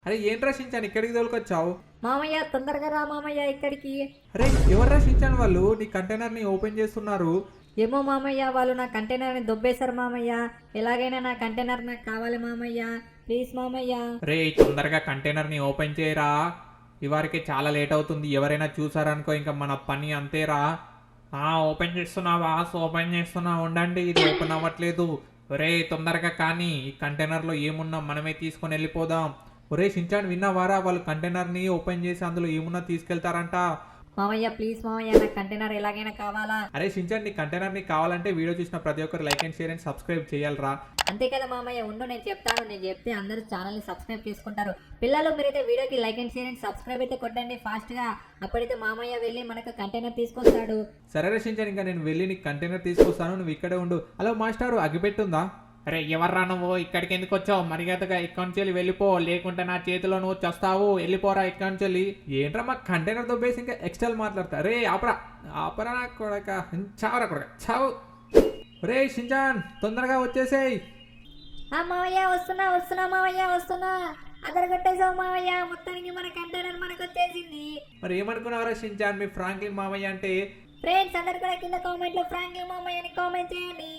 అరే ఏంట్రా షించాన్ ఇక్కడికి తోలుకొచ్చావు? మామయ్య తొందరగా రా మామయ్య ఇక్కడికి. అరే ఎవర్రా షించాన్ వాళ్ళు నీ కంటైనర్ని ఓపెన్ చేస్తున్నారు? ఏమో మామయ్య, వాళ్ళు నా కంటైనర్ని దొబ్బేశారు మామయ్య. ఎలాగైనా నా కంటైనర్ నాకు కావాలి మామయ్య, ప్లీజ్ మామయ్య. రే తొందరగా కంటైనర్ని ఓపెన్ చేయరా, ఇవరికి చాలా లేట్ అవుతుంది. ఎవరైనా చూసారనుకో ఇంకా మన పని అంతేరా. ఓపెన్ చేస్తున్నావా? ఓపెన్ చేస్తున్నా, ఉండండి, ఇది ఓపెన్ అవ్వట్లేదు. ఒరే తొందరగా కానీ, ఈ కంటైనర్లో ఏమున్నా మనమే తీసుకొని వెళ్ళిపోదాం. ఒరే షించాన్ విన్నావారా, వాళ్ళు కంటైనర్ని ఓపెన్ చేసి అందులో ఏమున్నా తీసుకెళ్తారంట. మామయ్య ప్లీజ్ మామయ్య, నా కంటైనర్ ఎలాగైనా కావాలా. అరే షించాన్ నీ కంటైనర్ ని కావాలంటే వీడియో చూసిన ప్రతి ఒక్కరు like and share and subscribe చేయాలరా. అంతే కదా మామయ్య, ఉండు నేను చెప్తాను. నేను చెప్తే అందరూ ఛానల్ని సబ్స్క్రైబ్ చేసుకుంటారు. పిల్లలు మీరైతే వీడియోకి like and share and subscribe అయితే కొట్టండి ఫాస్ట్గా. అప్పుడైతే మామయ్య వెళ్ళి మనకు కంటైనర్ తీసుకొస్తాడు. సరే షించాన్, ఇంకా నేను వెళ్ళి నీకు కంటైనర్ తీసుకొస్తాను, నువ్వు ఇక్కడే ఉండు. హలో మాస్టారు, అగ్గిపెట్టుందా? అరే ఎవర్రా నువ్వు, ఇక్కడికి ఎందుకు వచ్చావు? మర్యాదగా ఇక్కడి నుంచి వెళ్ళి వెళ్ళిపో, లేకుంటే నా చేతిలో నువ్వు చస్తావు. వెళ్ళిపోరా ఇక్కడి నుంచి వెళ్ళి. ఏంట్రా మా కంటైనర్ దొబ్బేసి ఇంకా ఎక్స్ట్రా మాట్లాడతా. రే ఆపరా ఆపరా నా కొడక, చావరా కొడక చావు. రే షించాన్ తొందరగా వచ్చేసేయ్. మామయ్య వస్తున్నా వస్తున్నా మామయ్య వస్తున్నా. అదరగొట్టేసావు మామయ్య, మొత్తానికి మన కంటైనర్ మనకు వచ్చేసింది. మరి ఏమనుకున్నావరా షించాన్, మీ ఫ్రాంక్లిన్ మామయ్య అంటే? ఫ్రెండ్స్ అందరు కూడా కింద కామెంట్లో ఫ్రాంక్లిన్ మామయ్య అని కామెంట్ చేయండి.